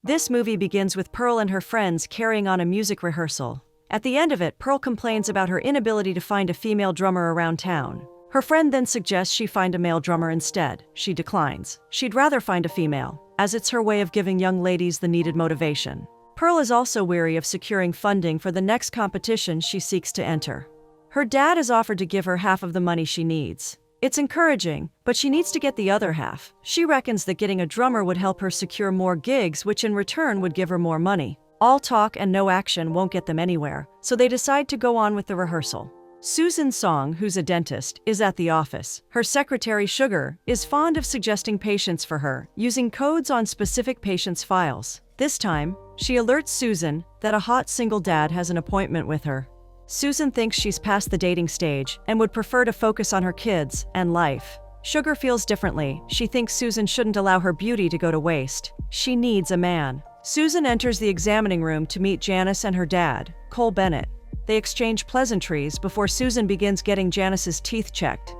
This movie begins with Pearl and her friends carrying on a music rehearsal. At the end of it, Pearl complains about her inability to find a female drummer around town. Her friend then suggests she find a male drummer instead. She declines. She'd rather find a female, as it's her way of giving young ladies the needed motivation. Pearl is also weary of securing funding for the next competition she seeks to enter. Her dad has offered to give her half of the money she needs. It's encouraging, but she needs to get the other half. She reckons that getting a drummer would help her secure more gigs, which in return would give her more money. All talk and no action won't get them anywhere, so they decide to go on with the rehearsal. Susan Song, who's a dentist, is at the office. Her secretary, Sugar, is fond of suggesting patients for her, using codes on specific patients' files. This time, she alerts Susan that a hot single dad has an appointment with her. Susan thinks she's past the dating stage and would prefer to focus on her kids and life. Sugar feels differently. She thinks Susan shouldn't allow her beauty to go to waste. She needs a man. Susan enters the examining room to meet Janice and her dad, Cole Bennett. They exchange pleasantries before Susan begins getting Janice's teeth checked.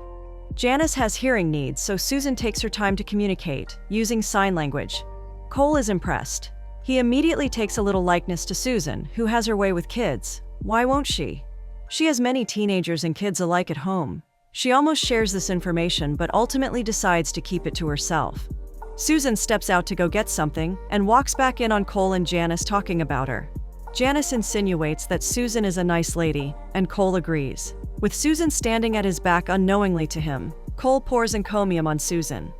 Janice has hearing needs, so Susan takes her time to communicate, using sign language. Cole is impressed. He immediately takes a little likeness to Susan, who has her way with kids. Why won't she? She has many teenagers and kids alike at home. She almost shares this information, but ultimately decides to keep it to herself. Susan steps out to go get something and walks back in on Cole and Janice talking about her. Janice insinuates that Susan is a nice lady, and Cole agrees. With Susan standing at his back unknowingly to him, Cole pours encomium on Susan.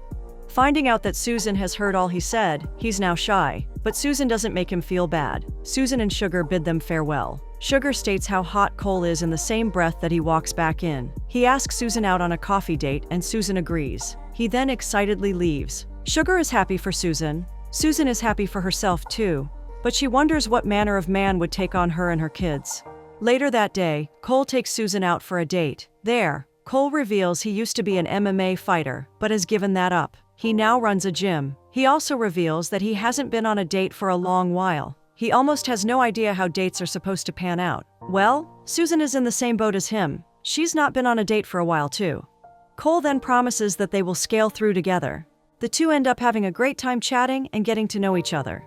Finding out that Susan has heard all he said, he's now shy, but Susan doesn't make him feel bad. Susan and Sugar bid them farewell. Sugar states how hot Cole is in the same breath that he walks back in. He asks Susan out on a coffee date, and Susan agrees. He then excitedly leaves. Sugar is happy for Susan. Susan is happy for herself too, but she wonders what manner of man would take on her and her kids. Later that day, Cole takes Susan out for a date. There, Cole reveals he used to be an MMA fighter, but has given that up. He now runs a gym. He also reveals that he hasn't been on a date for a long while. He almost has no idea how dates are supposed to pan out. Well, Susan is in the same boat as him. She's not been on a date for a while too. Cole then promises that they will scale through together. The two end up having a great time chatting and getting to know each other.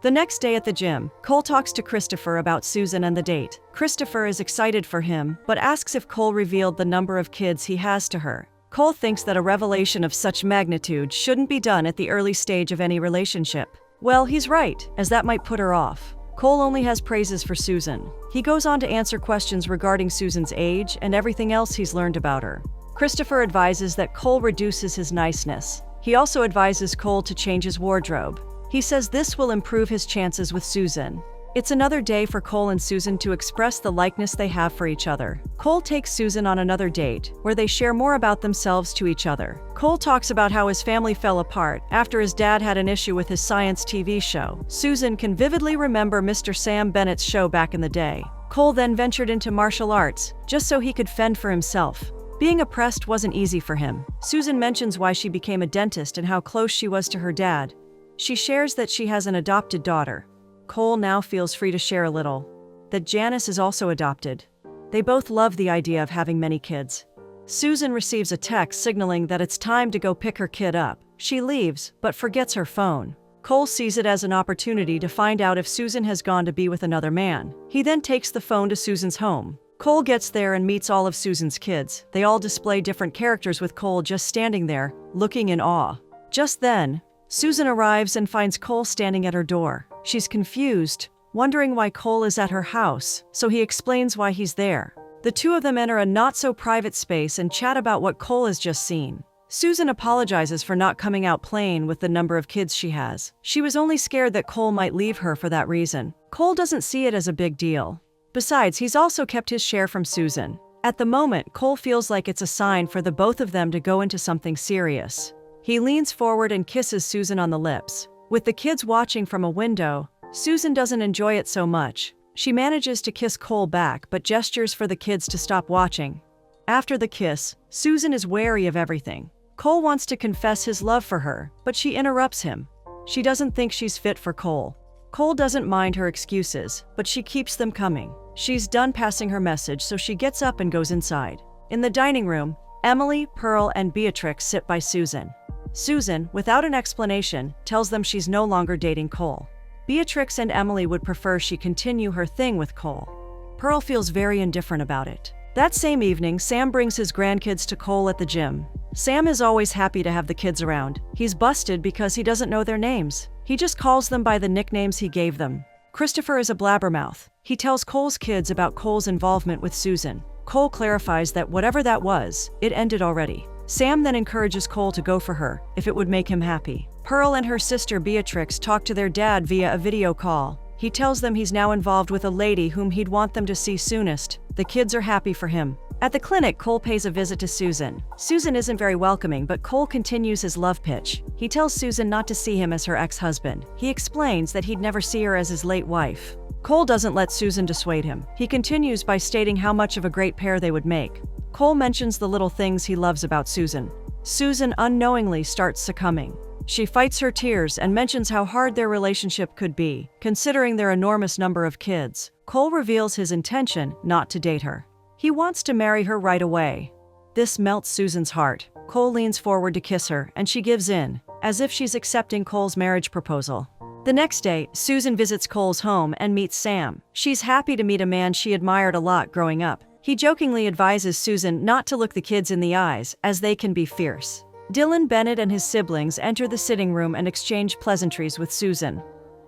The next day at the gym, Cole talks to Christopher about Susan and the date. Christopher is excited for him, but asks if Cole revealed the number of kids he has to her. Cole thinks that a revelation of such magnitude shouldn't be done at the early stage of any relationship. Well, he's right, as that might put her off. Cole only has praises for Susan. He goes on to answer questions regarding Susan's age and everything else he's learned about her. Christopher advises that Cole reduces his niceness. He also advises Cole to change his wardrobe. He says this will improve his chances with Susan. It's another day for Cole and Susan to express the likeness they have for each other. Cole takes Susan on another date, where they share more about themselves to each other. Cole talks about how his family fell apart after his dad had an issue with his science TV show. Susan can vividly remember Mr. Sam Bennett's show back in the day. Cole then ventured into martial arts, just so he could fend for himself. Being oppressed wasn't easy for him. Susan mentions why she became a dentist and how close she was to her dad. She shares that she has an adopted daughter. Cole now feels free to share a little, that Janice is also adopted. They both love the idea of having many kids. Susan receives a text signaling that it's time to go pick her kid up. She leaves, but forgets her phone. Cole sees it as an opportunity to find out if Susan has gone to be with another man. He then takes the phone to Susan's home. Cole gets there and meets all of Susan's kids. They all display different characters, with Cole just standing there, looking in awe. Just then, Susan arrives and finds Cole standing at her door. She's confused, wondering why Cole is at her house, so he explains why he's there. The two of them enter a not-so-private space and chat about what Cole has just seen. Susan apologizes for not coming out plain with the number of kids she has. She was only scared that Cole might leave her for that reason. Cole doesn't see it as a big deal. Besides, he's also kept his share from Susan. At the moment, Cole feels like it's a sign for the both of them to go into something serious. He leans forward and kisses Susan on the lips. With the kids watching from a window, Susan doesn't enjoy it so much. She manages to kiss Cole back, but gestures for the kids to stop watching. After the kiss, Susan is wary of everything. Cole wants to confess his love for her, but she interrupts him. She doesn't think she's fit for Cole. Cole doesn't mind her excuses, but she keeps them coming. She's done passing her message, so she gets up and goes inside. In the dining room, Emily, Pearl, and Beatrix sit by Susan. Susan, without an explanation, tells them she's no longer dating Cole. Beatrix and Emily would prefer she continue her thing with Cole. Pearl feels very indifferent about it. That same evening, Sam brings his grandkids to Cole at the gym. Sam is always happy to have the kids around. He's busted because he doesn't know their names. He just calls them by the nicknames he gave them. Christopher is a blabbermouth. He tells Cole's kids about Cole's involvement with Susan. Cole clarifies that whatever that was, it ended already. Sam then encourages Cole to go for her, if it would make him happy. Pearl and her sister Beatrix talk to their dad via a video call. He tells them he's now involved with a lady whom he'd want them to see soonest. The kids are happy for him. At the clinic, Cole pays a visit to Susan. Susan isn't very welcoming, but Cole continues his love pitch. He tells Susan not to see him as her ex-husband. He explains that he'd never see her as his late wife. Cole doesn't let Susan dissuade him. He continues by stating how much of a great pair they would make. Cole mentions the little things he loves about Susan. Susan unknowingly starts succumbing. She fights her tears and mentions how hard their relationship could be, considering their enormous number of kids. Cole reveals his intention not to date her. He wants to marry her right away. This melts Susan's heart. Cole leans forward to kiss her, and she gives in, as if she's accepting Cole's marriage proposal. The next day, Susan visits Cole's home and meets Sam. She's happy to meet a man she admired a lot growing up. He jokingly advises Susan not to look the kids in the eyes, as they can be fierce. Dylan Bennett and his siblings enter the sitting room and exchange pleasantries with Susan.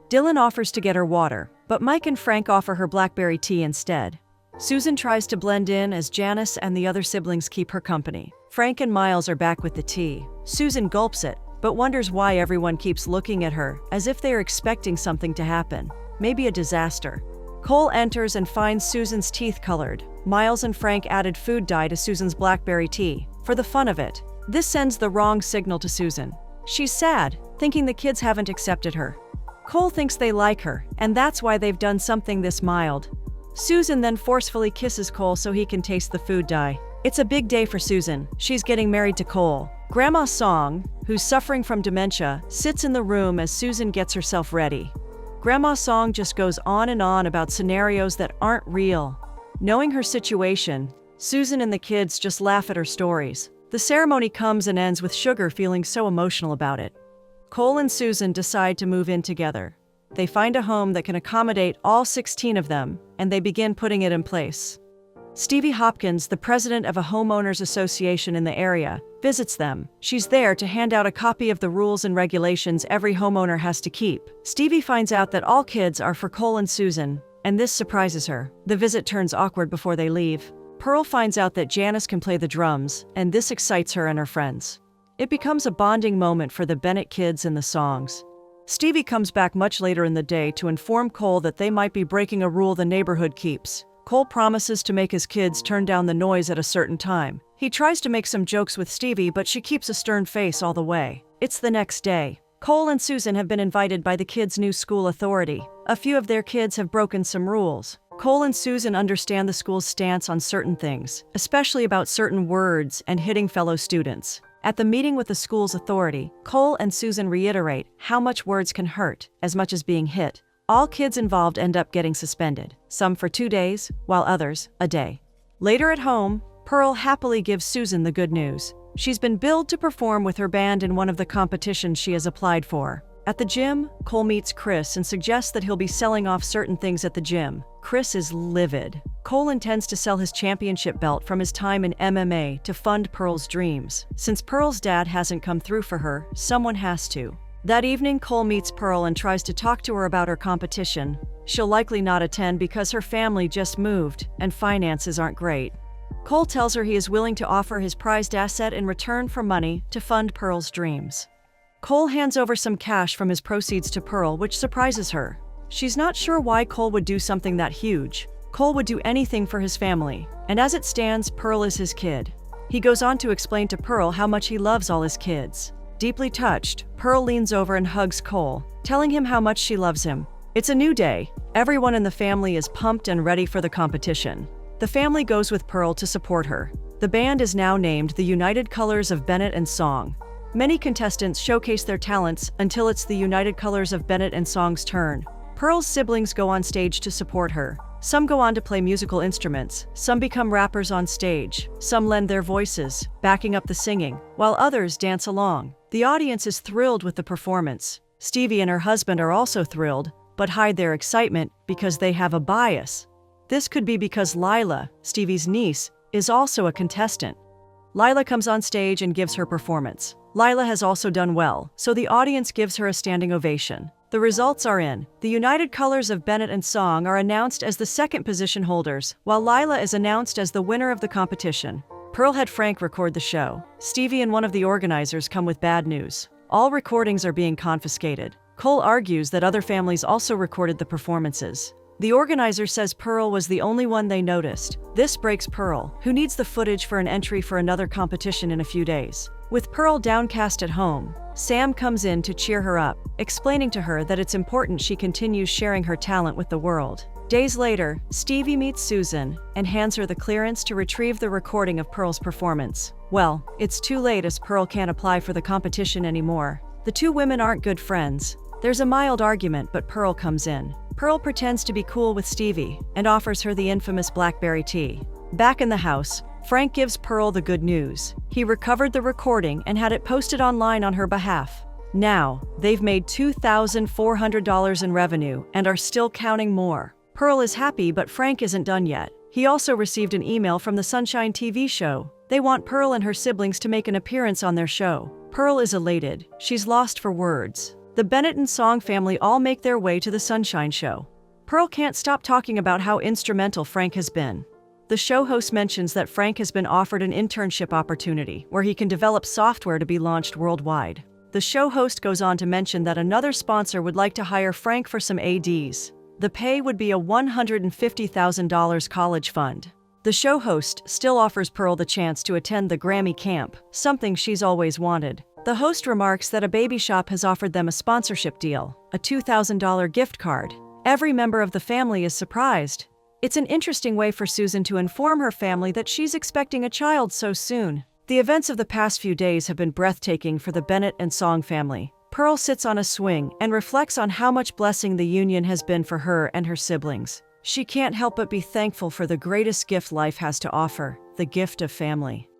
Dylan offers to get her water, but Mike and Frank offer her blackberry tea instead. Susan tries to blend in as Janice and the other siblings keep her company. Frank and Miles are back with the tea. Susan gulps it, but wonders why everyone keeps looking at her, as if they are expecting something to happen. Maybe a disaster. Cole enters and finds Susan's teeth colored. Miles and Frank added food dye to Susan's blackberry tea, for the fun of it. This sends the wrong signal to Susan. She's sad, thinking the kids haven't accepted her. Cole thinks they like her, and that's why they've done something this mild. Susan then forcefully kisses Cole so he can taste the food dye. It's a big day for Susan. She's getting married to Cole. Grandma Song, who's suffering from dementia, sits in the room as Susan gets herself ready. Grandma Song just goes on and on about scenarios that aren't real. Knowing her situation, Susan and the kids just laugh at her stories. The ceremony comes and ends with Sugar feeling so emotional about it. Cole and Susan decide to move in together. They find a home that can accommodate all 16 of them, and they begin putting it in place. Stevie Hopkins, the president of a homeowners association in the area, visits them. She's there to hand out a copy of the rules and regulations every homeowner has to keep. Stevie finds out that all kids are for Cole and Susan, and this surprises her. The visit turns awkward before they leave. Pearl finds out that Janice can play the drums, and this excites her and her friends. It becomes a bonding moment for the Bennett kids and the songs. Stevie comes back much later in the day to inform Cole that they might be breaking a rule the neighborhood keeps. Cole promises to make his kids turn down the noise at a certain time. He tries to make some jokes with Stevie, but she keeps a stern face all the way. It's the next day. Cole and Susan have been invited by the kids' new school authority. A few of their kids have broken some rules. Cole and Susan understand the school's stance on certain things, especially about certain words and hitting fellow students. At the meeting with the school's authority, Cole and Susan reiterate how much words can hurt, as much as being hit. All kids involved end up getting suspended, some for 2 days, while others, a day. Later at home, Pearl happily gives Susan the good news. She's been billed to perform with her band in one of the competitions she has applied for. At the gym, Cole meets Chris and suggests that he'll be selling off certain things at the gym. Chris is livid. Cole intends to sell his championship belt from his time in MMA to fund Pearl's dreams. Since Pearl's dad hasn't come through for her, someone has to. That evening, Cole meets Pearl and tries to talk to her about her competition. She'll likely not attend because her family just moved and finances aren't great. Cole tells her he is willing to offer his prized asset in return for money to fund Pearl's dreams. Cole hands over some cash from his proceeds to Pearl, which surprises her. She's not sure why Cole would do something that huge. Cole would do anything for his family, and as it stands, Pearl is his kid. He goes on to explain to Pearl how much he loves all his kids. Deeply touched, Pearl leans over and hugs Cole, telling him how much she loves him. It's a new day. Everyone in the family is pumped and ready for the competition. The family goes with Pearl to support her. The band is now named the United Colors of Bennett and Song. Many contestants showcase their talents until it's the United Colors of Bennett and Song's turn. Pearl's siblings go on stage to support her. Some go on to play musical instruments, some become rappers on stage, some lend their voices, backing up the singing, while others dance along. The audience is thrilled with the performance. Stevie and her husband are also thrilled. but hide their excitement because they have a bias. This could be because Lila, Stevie's niece, is also a contestant. Lila comes on stage and gives her performance. Lila has also done well, so the audience gives her a standing ovation. The results are in. The United Colors of Bennett and Song are announced as the second position holders, while Lila is announced as the winner of the competition. Pearl had Frank record the show. Stevie and one of the organizers come with bad news. All recordings are being confiscated. Cole argues that other families also recorded the performances. The organizer says Pearl was the only one they noticed. This breaks Pearl, who needs the footage for an entry for another competition in a few days. With Pearl downcast at home, Sam comes in to cheer her up, explaining to her that it's important she continues sharing her talent with the world. Days later, Stevie meets Susan and hands her the clearance to retrieve the recording of Pearl's performance. Well, it's too late as Pearl can't apply for the competition anymore. The two women aren't good friends. There's a mild argument, but Pearl comes in. Pearl pretends to be cool with Stevie and offers her the infamous blackberry tea. Back in the house, Frank gives Pearl the good news. He recovered the recording and had it posted online on her behalf. Now, they've made $2,400 in revenue and are still counting more. Pearl is happy, but Frank isn't done yet. He also received an email from the Sunshine TV show. They want Pearl and her siblings to make an appearance on their show. Pearl is elated. She's lost for words. The Bennett and Song family all make their way to the Sunshine show. Pearl can't stop talking about how instrumental Frank has been. The show host mentions that Frank has been offered an internship opportunity where he can develop software to be launched worldwide. The show host goes on to mention that another sponsor would like to hire Frank for some ADs. The pay would be a $150,000 college fund. The show host still offers Pearl the chance to attend the Grammy camp, something she's always wanted. The host remarks that a baby shop has offered them a sponsorship deal, a $2,000 gift card. Every member of the family is surprised. It's an interesting way for Susan to inform her family that she's expecting a child so soon. The events of the past few days have been breathtaking for the Bennett and Song family. Pearl sits on a swing and reflects on how much blessing the union has been for her and her siblings. She can't help but be thankful for the greatest gift life has to offer, the gift of family.